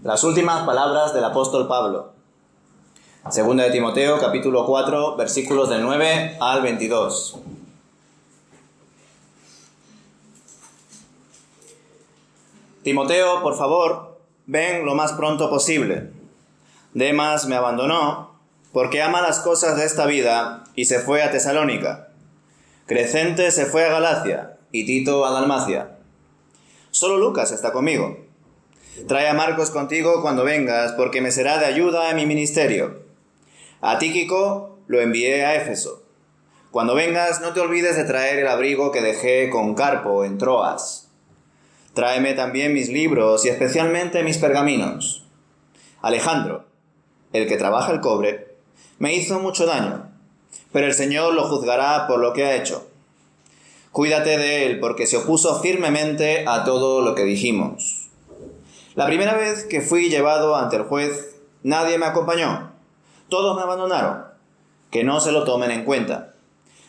Las últimas palabras del apóstol Pablo. Segunda de Timoteo, capítulo 4, versículos del 9 al 22. Timoteo, por favor, ven lo más pronto posible. Demas me abandonó porque ama las cosas de esta vida y se fue a Tesalónica. Crescente se fue a Galacia y Tito a Dalmacia. Solo Lucas está conmigo. Trae a Marcos contigo cuando vengas, porque me será de ayuda en mi ministerio. A Tíquico lo envié a Éfeso. Cuando vengas, no te olvides de traer el abrigo que dejé con Carpo en Troas. Tráeme también mis libros y especialmente mis pergaminos. Alejandro, el que trabaja el cobre, me hizo mucho daño, pero el Señor lo juzgará por lo que ha hecho. Cuídate de él, porque se opuso firmemente a todo lo que dijimos. La primera vez que fui llevado ante el juez, nadie me acompañó. Todos me abandonaron. Que no se lo tomen en cuenta.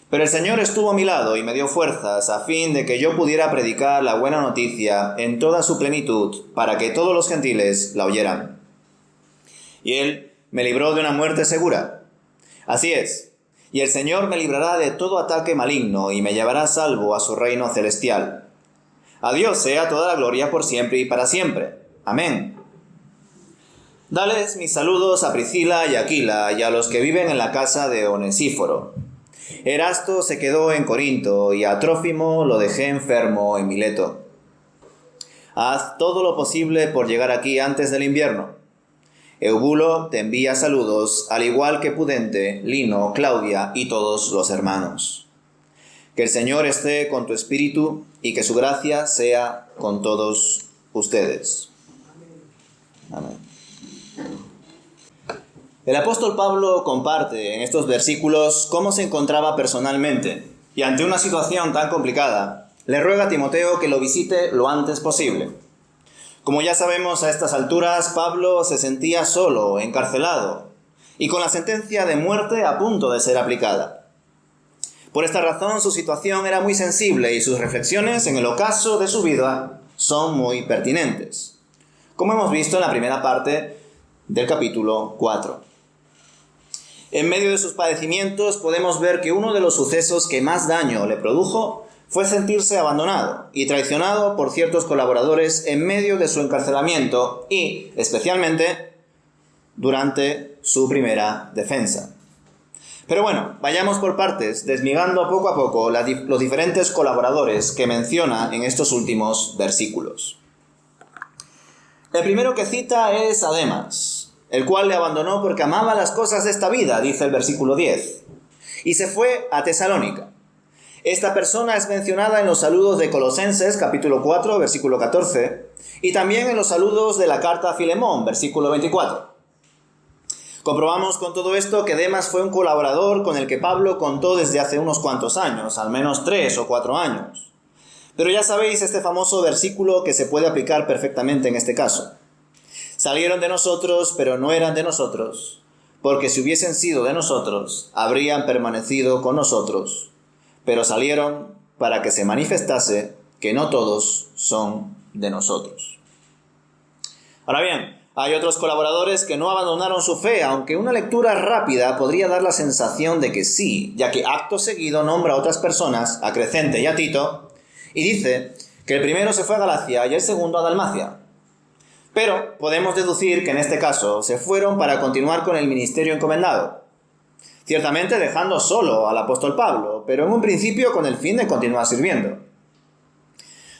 Pero el Señor estuvo a mi lado y me dio fuerzas a fin de que yo pudiera predicar la buena noticia en toda su plenitud, para que todos los gentiles la oyeran. Y Él me libró de una muerte segura. Así es. Y el Señor me librará de todo ataque maligno y me llevará salvo a su reino celestial. A Dios sea toda la gloria por siempre y para siempre. Amén. Dales mis saludos a Priscila y Aquila y a los que viven en la casa de Onesíforo. Erasto se quedó en Corinto y a Trófimo lo dejé enfermo en Mileto. Haz todo lo posible por llegar aquí antes del invierno. Eubulo te envía saludos, al igual que Pudente, Lino, Claudia y todos los hermanos. Que el Señor esté con tu espíritu y que su gracia sea con todos ustedes. Amén. El apóstol Pablo comparte en estos versículos cómo se encontraba personalmente y ante una situación tan complicada, le ruega a Timoteo que lo visite lo antes posible. Como ya sabemos a estas alturas, Pablo se sentía solo, encarcelado y con la sentencia de muerte a punto de ser aplicada. Por esta razón su situación era muy sensible y sus reflexiones en el ocaso de su vida son muy pertinentes, como hemos visto en la primera parte del capítulo 4. En medio de sus padecimientos podemos ver que uno de los sucesos que más daño le produjo fue sentirse abandonado y traicionado por ciertos colaboradores en medio de su encarcelamiento y, especialmente, durante su primera defensa. Pero bueno, vayamos por partes, desmigando poco a poco los diferentes colaboradores que menciona en estos últimos versículos. El primero que cita es a Demas, el cual le abandonó porque amaba las cosas de esta vida, dice el versículo 10, y se fue a Tesalónica. Esta persona es mencionada en los saludos de Colosenses, capítulo 4, versículo 14, y también en los saludos de la carta a Filemón, versículo 24. Comprobamos con todo esto que Demas fue un colaborador con el que Pablo contó desde hace unos cuantos años, al menos 3 o 4 años. Pero ya sabéis este famoso versículo que se puede aplicar perfectamente en este caso. Salieron de nosotros, pero no eran de nosotros, porque si hubiesen sido de nosotros, habrían permanecido con nosotros. Pero salieron para que se manifestase que no todos son de nosotros. Ahora bien, hay otros colaboradores que no abandonaron su fe, aunque una lectura rápida podría dar la sensación de que sí, ya que acto seguido nombra a otras personas, a Crescente y a Tito, y dice que el primero se fue a Galacia y el segundo a Dalmacia. Pero podemos deducir que en este caso se fueron para continuar con el ministerio encomendado. Ciertamente dejando solo al apóstol Pablo, pero en un principio con el fin de continuar sirviendo.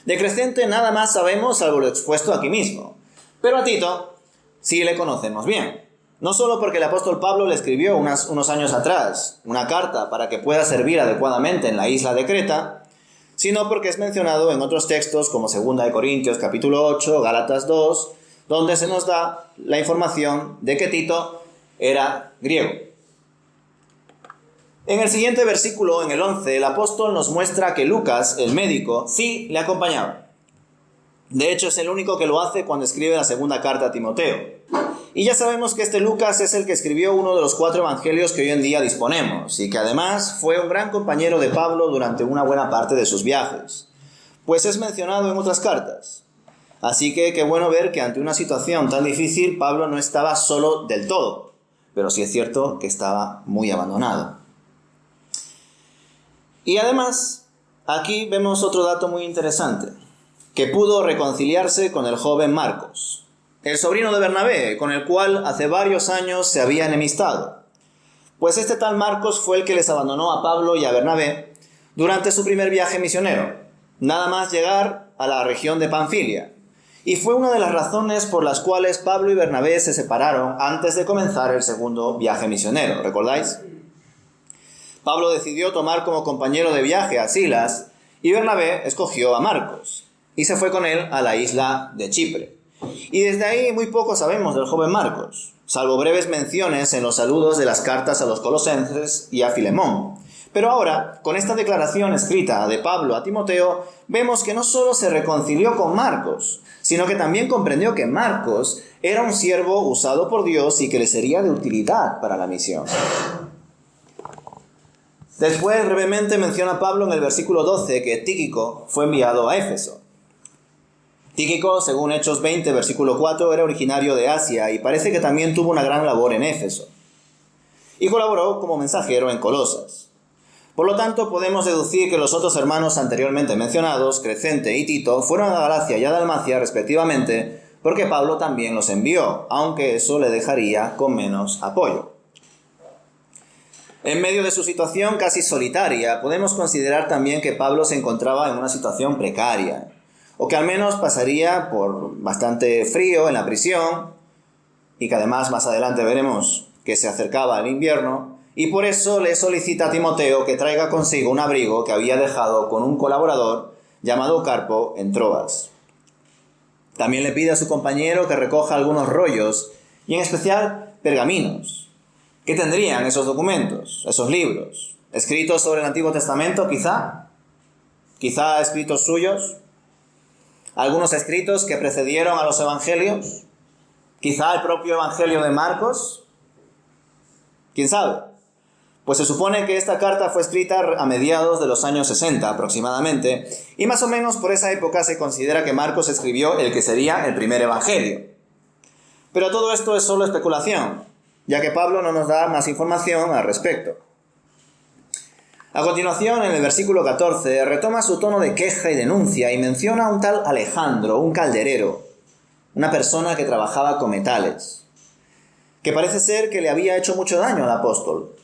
De Crescente nada más sabemos salvo lo expuesto aquí mismo, pero a Tito sí le conocemos bien. No solo porque el apóstol Pablo le escribió unos años atrás una carta para que pueda servir adecuadamente en la isla de Creta, sino porque es mencionado en otros textos como 2 de Corintios capítulo 8, Gálatas 2, donde se nos da la información de que Tito era griego. En el siguiente versículo, en el 11, el apóstol nos muestra que Lucas, el médico, sí le acompañaba. De hecho, es el único que lo hace cuando escribe la segunda carta a Timoteo. Y ya sabemos que este Lucas es el que escribió uno de los 4 evangelios que hoy en día disponemos, y que además fue un gran compañero de Pablo durante una buena parte de sus viajes, pues es mencionado en otras cartas. Así que qué bueno ver que ante una situación tan difícil Pablo no estaba solo del todo, pero sí es cierto que estaba muy abandonado. Y además, aquí vemos otro dato muy interesante, que pudo reconciliarse con el joven Marcos, el sobrino de Bernabé, con el cual hace varios años se había enemistado. Pues este tal Marcos fue el que les abandonó a Pablo y a Bernabé durante su primer viaje misionero, nada más llegar a la región de Panfilia. Y fue una de las razones por las cuales Pablo y Bernabé se separaron antes de comenzar el segundo viaje misionero, ¿recordáis? Pablo decidió tomar como compañero de viaje a Silas y Bernabé escogió a Marcos y se fue con él a la isla de Chipre. Y desde ahí muy poco sabemos del joven Marcos, salvo breves menciones en los saludos de las cartas a los Colosenses y a Filemón. Pero ahora, con esta declaración escrita de Pablo a Timoteo, vemos que no solo se reconcilió con Marcos, sino que también comprendió que Marcos era un siervo usado por Dios y que le sería de utilidad para la misión. Después, brevemente menciona Pablo en el versículo 12 que Tíquico fue enviado a Éfeso. Tíquico, según Hechos 20, versículo 4, era originario de Asia y parece que también tuvo una gran labor en Éfeso. Y colaboró como mensajero en Colosas. Por lo tanto, podemos deducir que los otros hermanos anteriormente mencionados, Crescente y Tito, fueron a Galacia y a Dalmacia respectivamente, porque Pablo también los envió, aunque eso le dejaría con menos apoyo. En medio de su situación casi solitaria, podemos considerar también que Pablo se encontraba en una situación precaria, o que al menos pasaría por bastante frío en la prisión, y que además más adelante veremos que se acercaba el invierno, y por eso le solicita a Timoteo que traiga consigo un abrigo que había dejado con un colaborador llamado Carpo en Troas. También le pide a su compañero que recoja algunos rollos, y en especial pergaminos. ¿Qué tendrían esos documentos, esos libros? ¿Escritos sobre el Antiguo Testamento, quizá? ¿Quizá escritos suyos? ¿Algunos escritos que precedieron a los evangelios? ¿Quizá el propio evangelio de Marcos? ¿Quién sabe? Pues se supone que esta carta fue escrita a mediados de los años 60 aproximadamente, y más o menos por esa época se considera que Marcos escribió el que sería el primer evangelio. Pero todo esto es solo especulación, ya que Pablo no nos da más información al respecto. A continuación, en el versículo 14, retoma su tono de queja y denuncia y menciona a un tal Alejandro, un calderero, una persona que trabajaba con metales, que parece ser que le había hecho mucho daño al apóstol.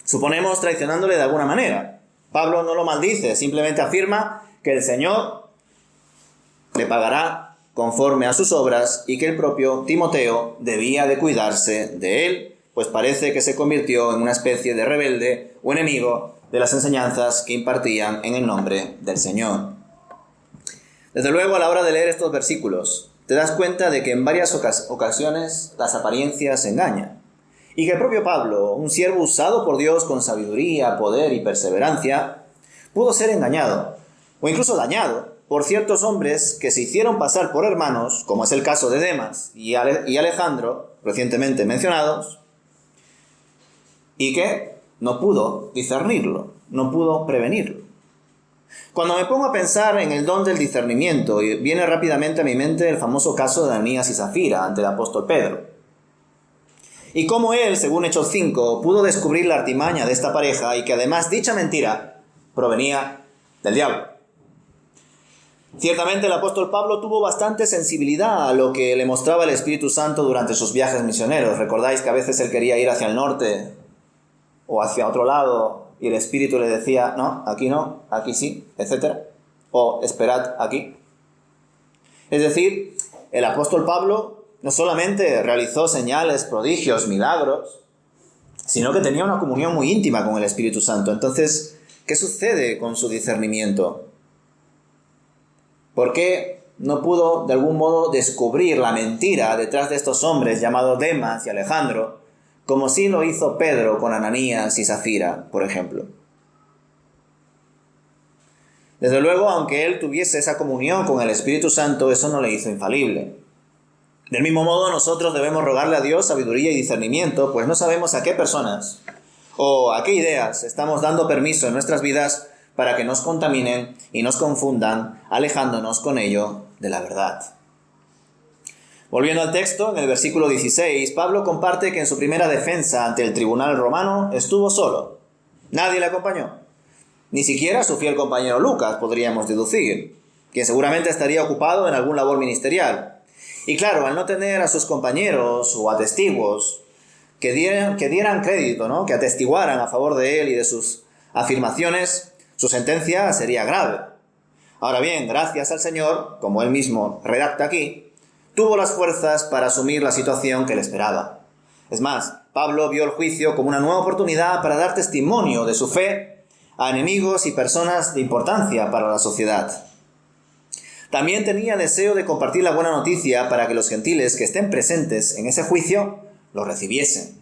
Suponemos traicionándole de alguna manera. Pablo no lo maldice, simplemente afirma que el Señor le pagará conforme a sus obras y que el propio Timoteo debía de cuidarse de él, pues parece que se convirtió en una especie de rebelde o enemigo de las enseñanzas que impartían en el nombre del Señor. Desde luego, a la hora de leer estos versículos, te das cuenta de que en varias ocasiones las apariencias engañan, y que el propio Pablo, un siervo usado por Dios con sabiduría, poder y perseverancia, pudo ser engañado, o incluso dañado, por ciertos hombres que se hicieron pasar por hermanos, como es el caso de Demas y Alejandro, recientemente mencionados, y que no pudo discernirlo, no pudo prevenirlo. Cuando me pongo a pensar en el don del discernimiento, viene rápidamente a mi mente el famoso caso de Ananías y Zafira ante el apóstol Pedro. Y cómo él, según Hechos 5, pudo descubrir la artimaña de esta pareja y que además dicha mentira provenía del diablo. Ciertamente el apóstol Pablo tuvo bastante sensibilidad a lo que le mostraba el Espíritu Santo durante sus viajes misioneros. ¿Recordáis que a veces él quería ir hacia el norte o hacia otro lado y el Espíritu le decía, no, aquí sí, etc.? O esperad aquí. Es decir, el apóstol Pablo no solamente realizó señales, prodigios, milagros, sino que tenía una comunión muy íntima con el Espíritu Santo. Entonces, ¿qué sucede con su discernimiento? ¿Por qué no pudo de algún modo descubrir la mentira detrás de estos hombres llamados Demas y Alejandro, como sí lo hizo Pedro con Ananías y Zafira, por ejemplo? Desde luego, aunque él tuviese esa comunión con el Espíritu Santo, eso no le hizo infalible. Del mismo modo, nosotros debemos rogarle a Dios sabiduría y discernimiento, pues no sabemos a qué personas o a qué ideas estamos dando permiso en nuestras vidas para que nos contaminen y nos confundan, alejándonos con ello de la verdad. Volviendo al texto, en el versículo 16, Pablo comparte que en su primera defensa ante el tribunal romano estuvo solo. Nadie le acompañó. Ni siquiera su fiel compañero Lucas, podríamos deducir, quien seguramente estaría ocupado en algún labor ministerial. Y claro, al no tener a sus compañeros o a testigos que dieran crédito, ¿no?, que atestiguaran a favor de él y de sus afirmaciones, su sentencia sería grave. Ahora bien, gracias al Señor, como él mismo redacta aquí, tuvo las fuerzas para asumir la situación que le esperaba. Es más, Pablo vio el juicio como una nueva oportunidad para dar testimonio de su fe a enemigos y personas de importancia para la sociedad. También tenía deseo de compartir la buena noticia para que los gentiles que estén presentes en ese juicio lo recibiesen,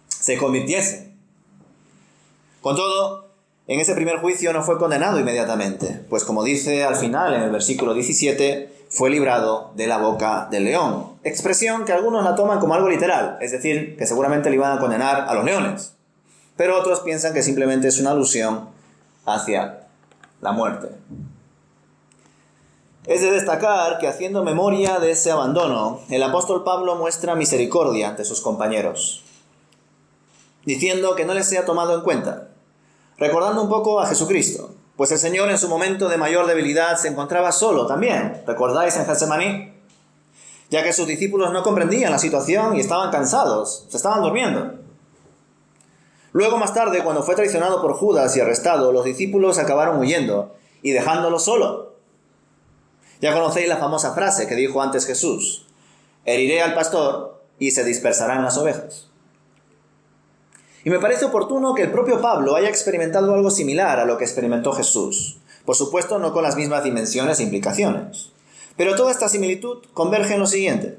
se convirtiesen. Con todo, en ese primer juicio no fue condenado inmediatamente, pues como dice al final en el versículo 17, fue librado de la boca del león. Expresión que algunos la toman como algo literal, es decir, que seguramente le iban a condenar a los leones. Pero otros piensan que simplemente es una alusión hacia la muerte. Es de destacar que, haciendo memoria de ese abandono, el apóstol Pablo muestra misericordia ante sus compañeros, diciendo que no les sea tomado en cuenta, recordando un poco a Jesucristo, pues el Señor en su momento de mayor debilidad se encontraba solo también, ¿recordáis en Getsemaní? Ya que sus discípulos no comprendían la situación y estaban cansados, se estaban durmiendo. Luego, más tarde, cuando fue traicionado por Judas y arrestado, los discípulos acabaron huyendo y dejándolo solo. Ya conocéis la famosa frase que dijo antes Jesús: heriré al pastor y se dispersarán las ovejas. Y me parece oportuno que el propio Pablo haya experimentado algo similar a lo que experimentó Jesús. Por supuesto, no con las mismas dimensiones e implicaciones. Pero toda esta similitud converge en lo siguiente: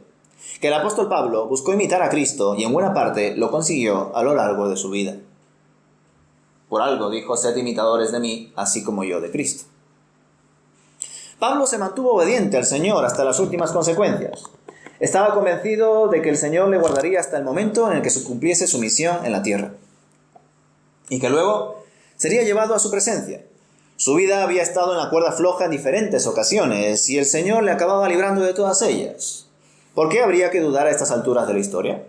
que el apóstol Pablo buscó imitar a Cristo y en buena parte lo consiguió a lo largo de su vida. Por algo dijo: sed imitadores de mí, así como yo de Cristo. Pablo se mantuvo obediente al Señor hasta las últimas consecuencias. Estaba convencido de que el Señor le guardaría hasta el momento en el que se cumpliese su misión en la tierra, y que luego sería llevado a su presencia. Su vida había estado en la cuerda floja en diferentes ocasiones, y el Señor le acababa librando de todas ellas. ¿Por qué habría que dudar a estas alturas de la historia?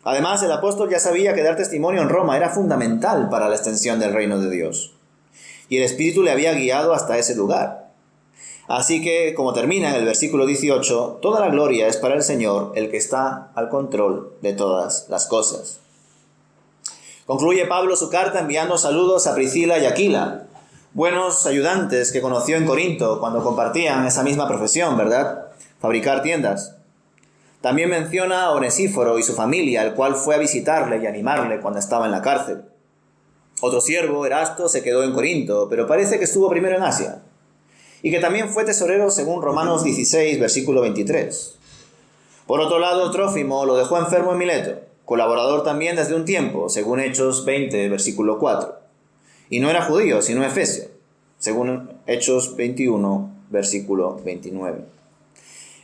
Además, el apóstol ya sabía que dar testimonio en Roma era fundamental para la extensión del reino de Dios, y el Espíritu le había guiado hasta ese lugar. Así que, como termina en el versículo 18, toda la gloria es para el Señor, el que está al control de todas las cosas. Concluye Pablo su carta enviando saludos a Priscila y Aquila, buenos ayudantes que conoció en Corinto cuando compartían esa misma profesión, ¿verdad? Fabricar tiendas. También menciona a Onesíforo y su familia, el cual fue a visitarle y animarle cuando estaba en la cárcel. Otro siervo, Erasto, se quedó en Corinto, pero parece que estuvo primero en Asia, y que también fue tesorero según Romanos 16, versículo 23. Por otro lado, Trófimo lo dejó enfermo en Mileto, colaborador también desde un tiempo, según Hechos 20, versículo 4. Y no era judío, sino efesio, según Hechos 21, versículo 29.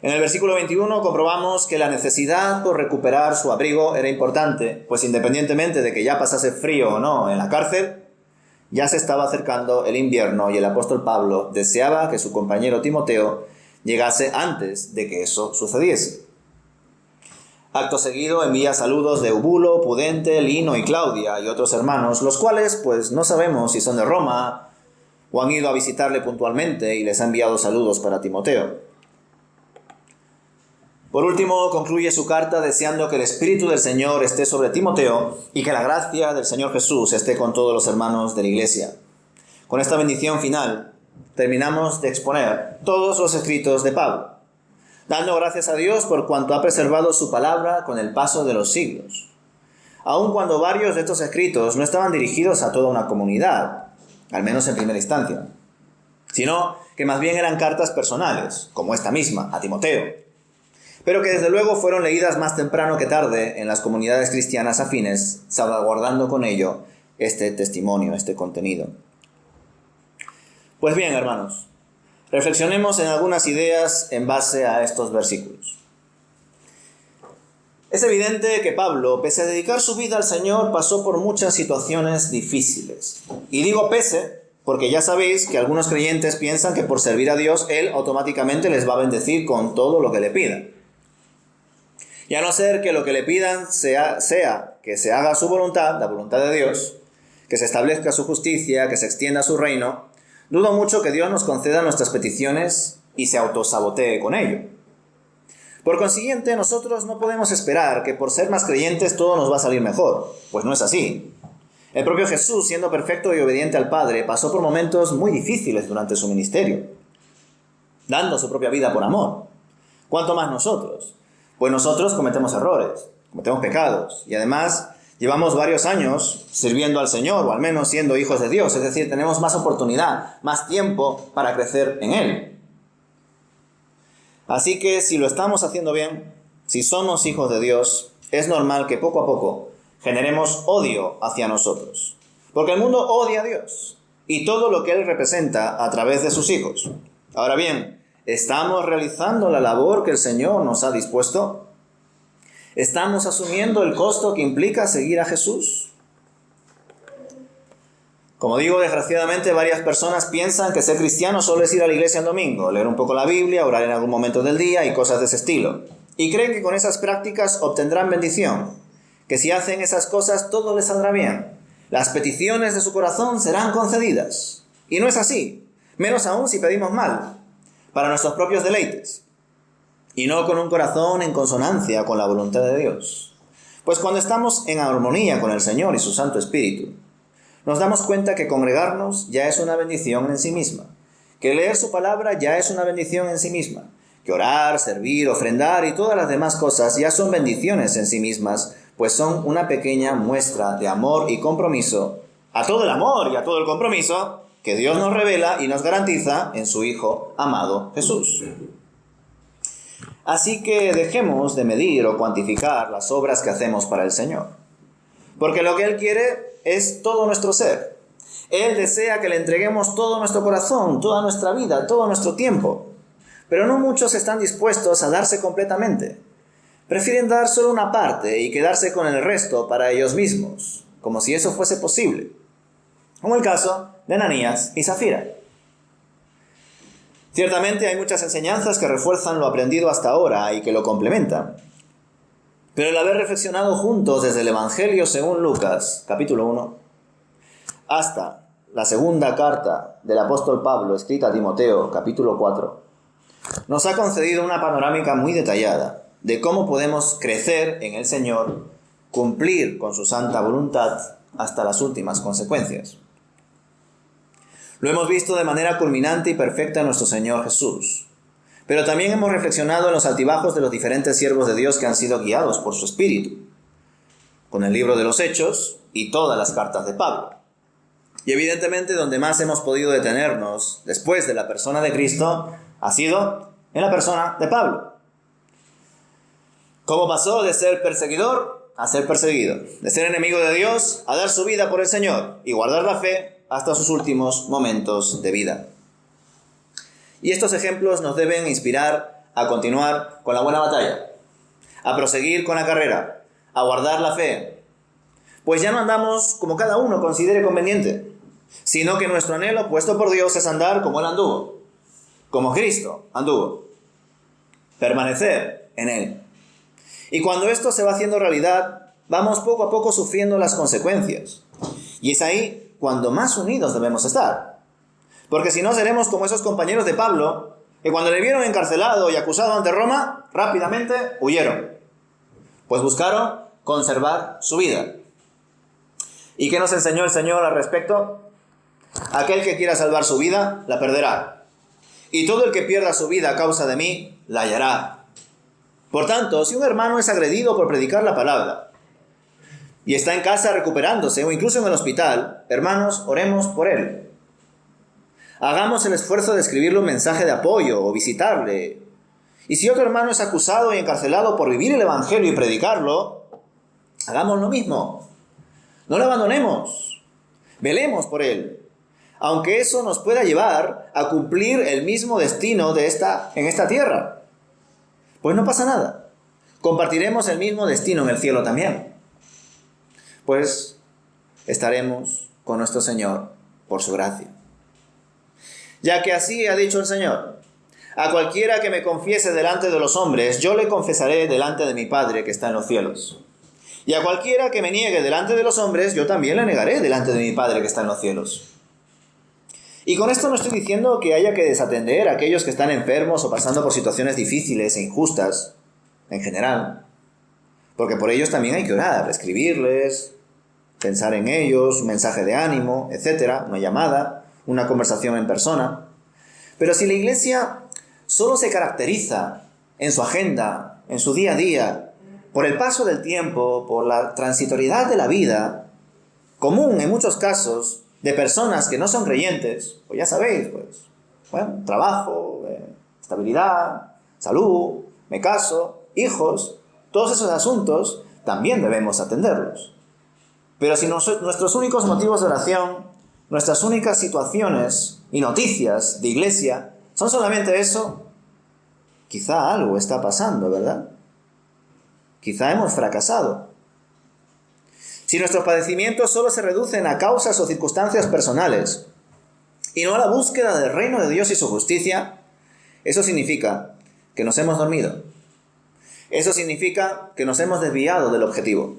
En el versículo 21 comprobamos que la necesidad por recuperar su abrigo era importante, pues independientemente de que ya pasase frío o no en la cárcel, ya se estaba acercando el invierno y el apóstol Pablo deseaba que su compañero Timoteo llegase antes de que eso sucediese. Acto seguido envía saludos de Eubulo, Pudente, Lino y Claudia y otros hermanos, los cuales pues no sabemos si son de Roma o han ido a visitarle puntualmente y les ha enviado saludos para Timoteo. Por último, concluye su carta deseando que el Espíritu del Señor esté sobre Timoteo y que la gracia del Señor Jesús esté con todos los hermanos de la Iglesia. Con esta bendición final, terminamos de exponer todos los escritos de Pablo, dando gracias a Dios por cuanto ha preservado su palabra con el paso de los siglos. Aun cuando varios de estos escritos no estaban dirigidos a toda una comunidad, al menos en primera instancia, sino que más bien eran cartas personales, como esta misma, a Timoteo, pero que desde luego fueron leídas más temprano que tarde en las comunidades cristianas afines, salvaguardando con ello este testimonio, este contenido. Pues bien, hermanos, reflexionemos en algunas ideas en base a estos versículos. Es evidente que Pablo, pese a dedicar su vida al Señor, pasó por muchas situaciones difíciles. Y digo pese, Porque ya sabéis que algunos creyentes piensan que por servir a Dios, Él automáticamente les va a bendecir con todo lo que le pidan. Y a no ser que lo que le pidan sea que se haga su voluntad, la voluntad de Dios, que se establezca su justicia, que se extienda su reino, dudo mucho que Dios nos conceda nuestras peticiones y se autosabotee con ello. Por consiguiente, nosotros no podemos esperar que por ser más creyentes todo nos va a salir mejor, pues no es así. El propio Jesús, siendo perfecto y obediente al Padre, pasó por momentos muy difíciles durante su ministerio, dando su propia vida por amor. ¿Cuánto más nosotros? Pues nosotros cometemos errores, cometemos pecados, y además llevamos varios años sirviendo al Señor, o al menos siendo hijos de Dios, es decir, tenemos más oportunidad, más tiempo para crecer en Él. Así que si lo estamos haciendo bien, si somos hijos de Dios, es normal que poco a poco generemos odio hacia nosotros. Porque el mundo odia a Dios y todo lo que Él representa a través de sus hijos. Ahora bien, ¿estamos realizando la labor que el Señor nos ha dispuesto? ¿Estamos asumiendo el costo que implica seguir a Jesús? Como digo, desgraciadamente varias personas piensan que ser cristiano solo es ir a la iglesia el domingo, leer un poco la Biblia, orar en algún momento del día y cosas de ese estilo. Y creen que con esas prácticas obtendrán bendición, que si hacen esas cosas todo les saldrá bien. Las peticiones de su corazón serán concedidas. Y no es así, menos aún si pedimos mal, para nuestros propios deleites, y no con un corazón en consonancia con la voluntad de Dios. Pues cuando estamos en armonía con el Señor y su Santo Espíritu, nos damos cuenta que congregarnos ya es una bendición en sí misma, que leer su palabra ya es una bendición en sí misma, que orar, servir, ofrendar y todas las demás cosas ya son bendiciones en sí mismas, pues son una pequeña muestra de amor y compromiso, a todo el amor y a todo el compromiso que Dios nos revela y nos garantiza en su Hijo amado Jesús. Así que dejemos de medir o cuantificar las obras que hacemos para el Señor, porque lo que Él quiere es todo nuestro ser. Él desea que le entreguemos todo nuestro corazón, toda nuestra vida, todo nuestro tiempo. Pero no muchos están dispuestos a darse completamente. Prefieren dar solo una parte y quedarse con el resto para ellos mismos, como si eso fuese posible. Como el caso de Ananías y Zafira. Ciertamente hay muchas enseñanzas que refuerzan lo aprendido hasta ahora y que lo complementan. Pero el haber reflexionado juntos desde el Evangelio según Lucas, capítulo 1, hasta la segunda carta del apóstol Pablo, escrita a Timoteo, capítulo 4, nos ha concedido una panorámica muy detallada de cómo podemos crecer en el Señor, cumplir con su santa voluntad hasta las últimas consecuencias. Lo hemos visto de manera culminante y perfecta en nuestro Señor Jesús. Pero también hemos reflexionado en los altibajos de los diferentes siervos de Dios que han sido guiados por su Espíritu, con el libro de los Hechos y todas las cartas de Pablo. Y evidentemente donde más hemos podido detenernos después de la persona de Cristo ha sido en la persona de Pablo. ¿Cómo pasó de ser perseguidor a ser perseguido? De ser enemigo de Dios a dar su vida por el Señor y guardar la fe hasta sus últimos momentos de vida. Y estos ejemplos nos deben inspirar a continuar con la buena batalla, a proseguir con la carrera, a guardar la fe. Pues ya no andamos como cada uno considere conveniente, sino que nuestro anhelo puesto por Dios es andar como Él anduvo, como Cristo anduvo, permanecer en Él. Y cuando esto se va haciendo realidad, vamos poco a poco sufriendo las consecuencias. Y es ahí cuando más unidos debemos estar. Porque si no, seremos como esos compañeros de Pablo, que cuando le vieron encarcelado y acusado ante Roma, rápidamente huyeron. Pues buscaron conservar su vida. ¿Y qué nos enseñó el Señor al respecto? Aquel que quiera salvar su vida, la perderá. Y todo el que pierda su vida a causa de mí, la hallará. Por tanto, si un hermano es agredido por predicar la palabra, y está en casa recuperándose, o incluso en el hospital, hermanos, oremos por él. Hagamos el esfuerzo de escribirle un mensaje de apoyo o visitarle. Y si otro hermano es acusado y encarcelado por vivir el Evangelio y predicarlo, hagamos lo mismo. No lo abandonemos. Velemos por él. Aunque eso nos pueda llevar a cumplir el mismo destino en esta tierra. Pues no pasa nada. Compartiremos el mismo destino en el cielo también. Pues estaremos con nuestro Señor por su gracia. Ya que así ha dicho el Señor: a cualquiera que me confiese delante de los hombres, yo le confesaré delante de mi Padre que está en los cielos. Y a cualquiera que me niegue delante de los hombres, yo también le negaré delante de mi Padre que está en los cielos. Y con esto no estoy diciendo que haya que desatender a aquellos que están enfermos o pasando por situaciones difíciles e injustas, en general. Porque por ellos también hay que orar, escribirles, pensar en ellos, un mensaje de ánimo, etc., una llamada, una conversación en persona. Pero si la Iglesia solo se caracteriza en su agenda, en su día a día, por el paso del tiempo, por la transitoriedad de la vida, común en muchos casos de personas que no son creyentes, pues ya sabéis, trabajo, estabilidad, salud, me caso, hijos, todos esos asuntos también debemos atenderlos. Pero si nuestros únicos motivos de oración, nuestras únicas situaciones y noticias de iglesia son solamente eso, quizá algo está pasando, ¿verdad? Quizá hemos fracasado. Si nuestros padecimientos solo se reducen a causas o circunstancias personales y no a la búsqueda del reino de Dios y su justicia, eso significa que nos hemos dormido. Eso significa que nos hemos desviado del objetivo.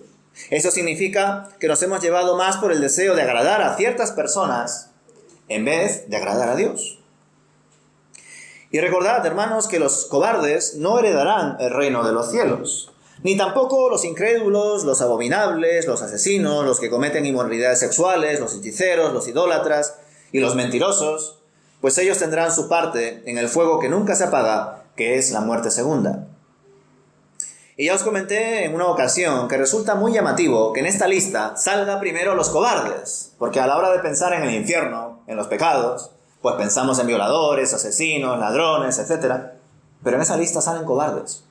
Eso significa que nos hemos llevado más por el deseo de agradar a ciertas personas en vez de agradar a Dios. Y recordad, hermanos, que los cobardes no heredarán el reino de los cielos, ni tampoco los incrédulos, los abominables, los asesinos, los que cometen inmoralidades sexuales, los hechiceros, los idólatras y los mentirosos, pues ellos tendrán su parte en el fuego que nunca se apaga, que es la muerte segunda. Y ya os comenté en una ocasión que resulta muy llamativo que en esta lista salga primero los cobardes, porque a la hora de pensar en el infierno, en los pecados, pues pensamos en violadores, asesinos, ladrones, etc. Pero en esa lista salen cobardes.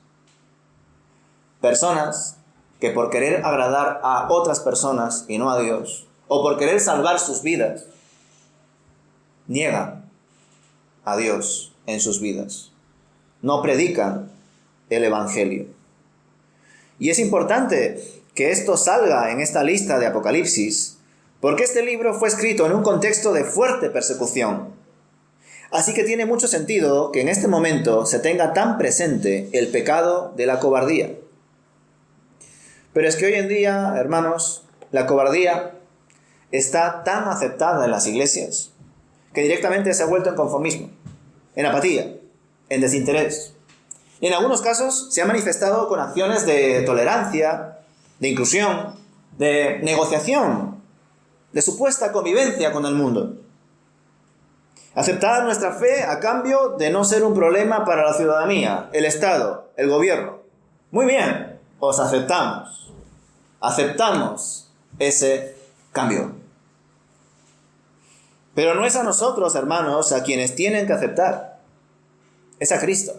Personas que por querer agradar a otras personas y no a Dios, o por querer salvar sus vidas, niegan a Dios en sus vidas. No predican el Evangelio. Y es importante que esto salga en esta lista de Apocalipsis, porque este libro fue escrito en un contexto de fuerte persecución. Así que tiene mucho sentido que en este momento se tenga tan presente el pecado de la cobardía. Pero es que hoy en día, hermanos, la cobardía está tan aceptada en las iglesias que directamente se ha vuelto en conformismo, en apatía, en desinterés. Y en algunos casos se ha manifestado con acciones de tolerancia, de inclusión, de negociación, de supuesta convivencia con el mundo. Aceptar nuestra fe a cambio de no ser un problema para la ciudadanía, el Estado, el gobierno. Muy bien, os aceptamos. Aceptamos ese cambio. Pero no es a nosotros, hermanos, a quienes tienen que aceptar. Es a Cristo.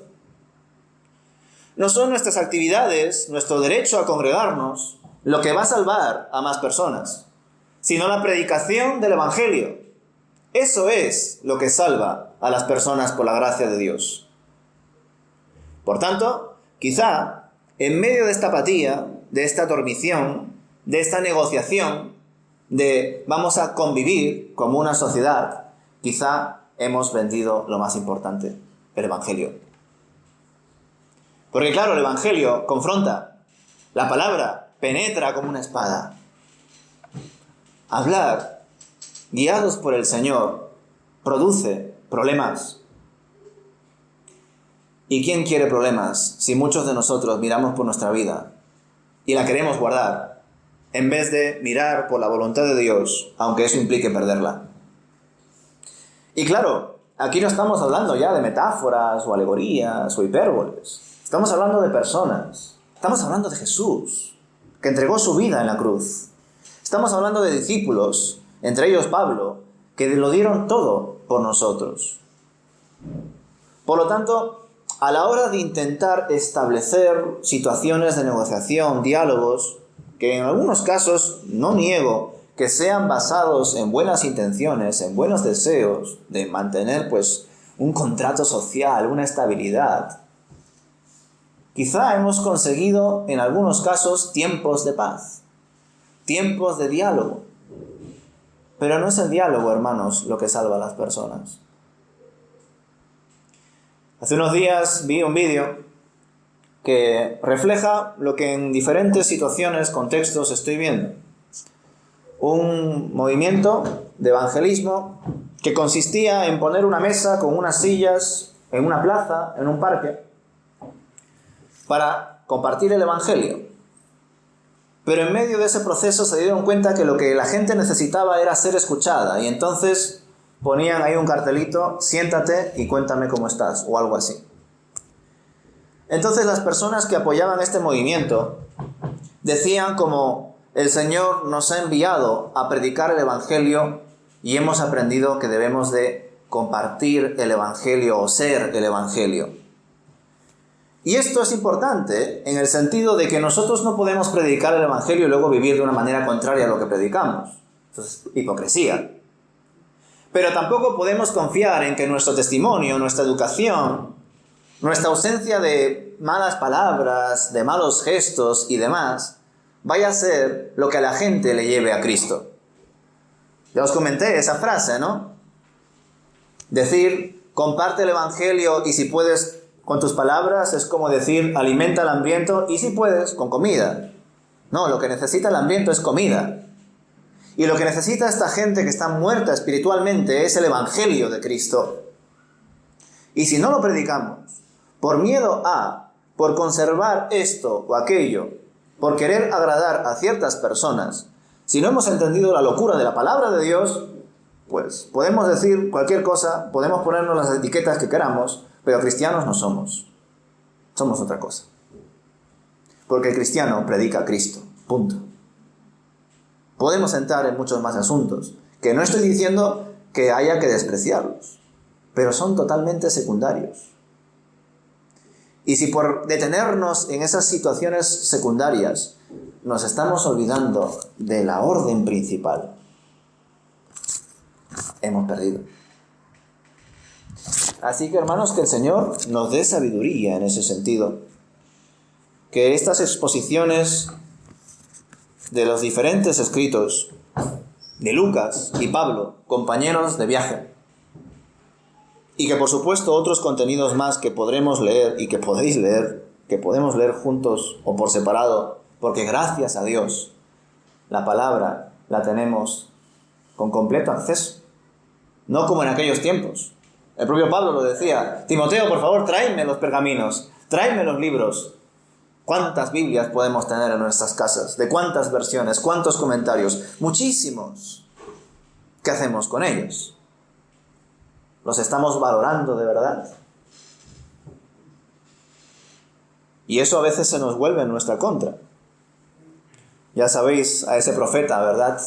No son nuestras actividades, nuestro derecho a congregarnos, lo que va a salvar a más personas, sino la predicación del Evangelio. Eso es lo que salva a las personas por la gracia de Dios. Por tanto, quizá, en medio de esta apatía, de esta dormición, de esta negociación, de vamos a convivir como una sociedad, quizá hemos vendido lo más importante, el Evangelio. Porque claro, el Evangelio confronta, la palabra penetra como una espada. Hablar, guiados por el Señor, produce problemas. ¿Y quién quiere problemas si muchos de nosotros miramos por nuestra vida y la queremos guardar, en vez de mirar por la voluntad de Dios, aunque eso implique perderla? Y claro, aquí no estamos hablando ya de metáforas o alegorías o hipérboles. Estamos hablando de personas. Estamos hablando de Jesús, que entregó su vida en la cruz. Estamos hablando de discípulos, entre ellos Pablo, que lo dieron todo por nosotros. Por lo tanto, a la hora de intentar establecer situaciones de negociación, diálogos, que en algunos casos, no niego, que sean basados en buenas intenciones, en buenos deseos de mantener un contrato social, una estabilidad, quizá hemos conseguido en algunos casos tiempos de paz, tiempos de diálogo. Pero no es el diálogo, hermanos, lo que salva a las personas. Hace unos días vi un vídeo que refleja lo que en diferentes situaciones, contextos estoy viendo. Un movimiento de evangelismo que consistía en poner una mesa con unas sillas en una plaza, en un parque, para compartir el evangelio. Pero en medio de ese proceso se dieron cuenta que lo que la gente necesitaba era ser escuchada, y entonces ponían ahí un cartelito: siéntate y cuéntame cómo estás, o algo así. Entonces las personas que apoyaban este movimiento decían como: el Señor nos ha enviado a predicar el evangelio y hemos aprendido que debemos de compartir el evangelio o ser el evangelio. Y esto es importante en el sentido de que nosotros no podemos predicar el evangelio y luego vivir de una manera contraria a lo que predicamos. Eso es hipocresía. Pero tampoco podemos confiar en que nuestro testimonio, nuestra educación, nuestra ausencia de malas palabras, de malos gestos y demás, vaya a ser lo que a la gente le lleve a Cristo. Ya os comenté esa frase, ¿no? Decir, comparte el evangelio y si puedes con tus palabras es como decir, alimenta al hambriento y si puedes con comida. No, lo que necesita el hambriento es comida. Y lo que necesita esta gente que está muerta espiritualmente es el evangelio de Cristo. Y si no lo predicamos, por miedo a, por conservar esto o aquello, por querer agradar a ciertas personas, si no hemos entendido la locura de la palabra de Dios, pues podemos decir cualquier cosa, podemos ponernos las etiquetas que queramos, pero cristianos no somos. Somos otra cosa. Porque el cristiano predica a Cristo. Punto. Podemos entrar en muchos más asuntos, que no estoy diciendo que haya que despreciarlos, pero son totalmente secundarios. Y si por detenernos en esas situaciones secundarias nos estamos olvidando de la orden principal, hemos perdido. Así que, hermanos, que el Señor nos dé sabiduría en ese sentido. Que estas exposiciones de los diferentes escritos de Lucas y Pablo, compañeros de viaje, y que por supuesto otros contenidos más que podremos leer y que podéis leer, que podemos leer juntos o por separado, porque gracias a Dios la palabra la tenemos con completo acceso, no como en aquellos tiempos. El propio Pablo lo decía: Timoteo, por favor, tráeme los pergaminos, tráeme los libros. ¿Cuántas Biblias podemos tener en nuestras casas? ¿De cuántas versiones? ¿Cuántos comentarios? Muchísimos. ¿Qué hacemos con ellos? ¿Los estamos valorando de verdad? Y eso a veces se nos vuelve en nuestra contra. Ya sabéis a ese profeta, ¿verdad?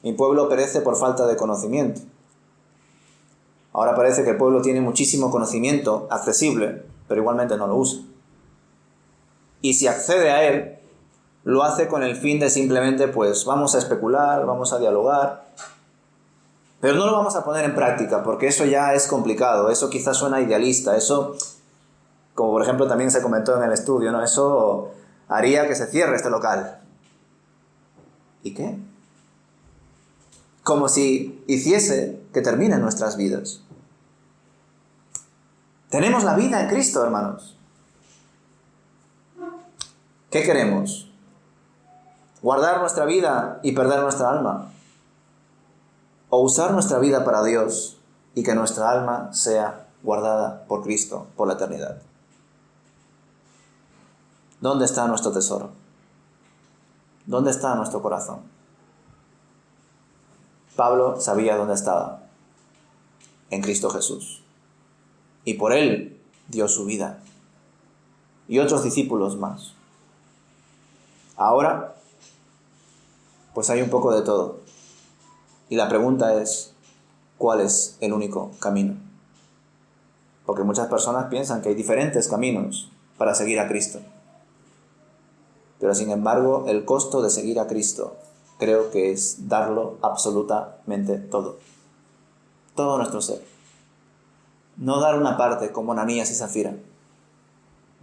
Mi pueblo perece por falta de conocimiento. Ahora parece que el pueblo tiene muchísimo conocimiento accesible, pero igualmente no lo usa. Y si accede a él, lo hace con el fin de simplemente, pues, vamos a especular, vamos a dialogar, pero no lo vamos a poner en práctica, porque eso ya es complicado, eso quizás suena idealista, eso, como por ejemplo también se comentó en el estudio, ¿no? Eso haría que se cierre este local. ¿Y qué? Como si hiciese que terminen nuestras vidas. Tenemos la vida en Cristo, hermanos. ¿Qué queremos? ¿Guardar nuestra vida y perder nuestra alma? ¿O usar nuestra vida para Dios y que nuestra alma sea guardada por Cristo por la eternidad? ¿Dónde está nuestro tesoro? ¿Dónde está nuestro corazón? Pablo sabía dónde estaba. En Cristo Jesús. Y por él dio su vida. Y otros discípulos más. Ahora, pues hay un poco de todo. Y la pregunta es, ¿cuál es el único camino? Porque muchas personas piensan que hay diferentes caminos para seguir a Cristo. Pero sin embargo, el costo de seguir a Cristo creo que es darlo absolutamente todo. Todo nuestro ser. No dar una parte como Ananías y Zafira.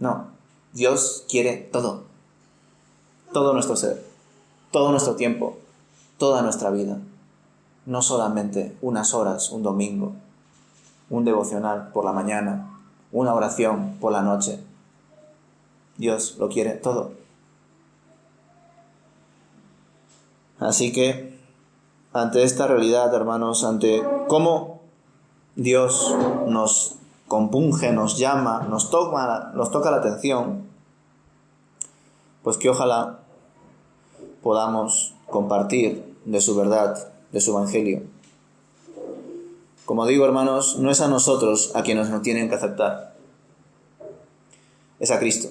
No, Dios quiere todo. Todo nuestro ser, todo nuestro tiempo, toda nuestra vida. No solamente unas horas, un domingo, un devocional por la mañana, una oración por la noche. Dios lo quiere todo. Así que, ante esta realidad, hermanos, ante cómo Dios nos compunge, nos llama, nos toca la atención, pues que ojalá podamos compartir de su verdad, de su evangelio. Como digo, hermanos, no es a nosotros a quienes nos tienen que aceptar, es a Cristo.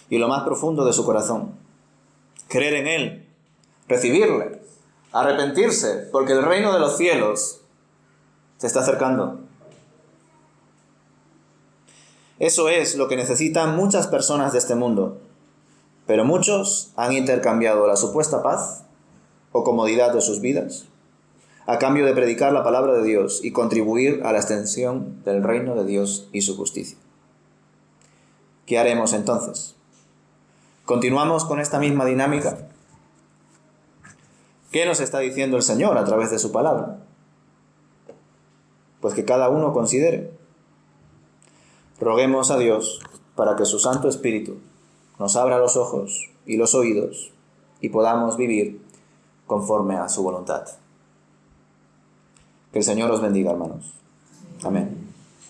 Y lo más profundo de su corazón, creer en Él, recibirle, arrepentirse, porque el reino de los cielos se está acercando. Eso es lo que necesitan muchas personas de este mundo, pero muchos han intercambiado la supuesta paz o comodidad de sus vidas a cambio de predicar la palabra de Dios y contribuir a la extensión del reino de Dios y su justicia. ¿Qué haremos entonces? ¿Continuamos con esta misma dinámica? ¿Qué nos está diciendo el Señor a través de su palabra? Pues que cada uno considere. Roguemos a Dios para que su Santo Espíritu nos abra los ojos y los oídos y podamos vivir conforme a su voluntad. Que el Señor os bendiga, hermanos. Amén.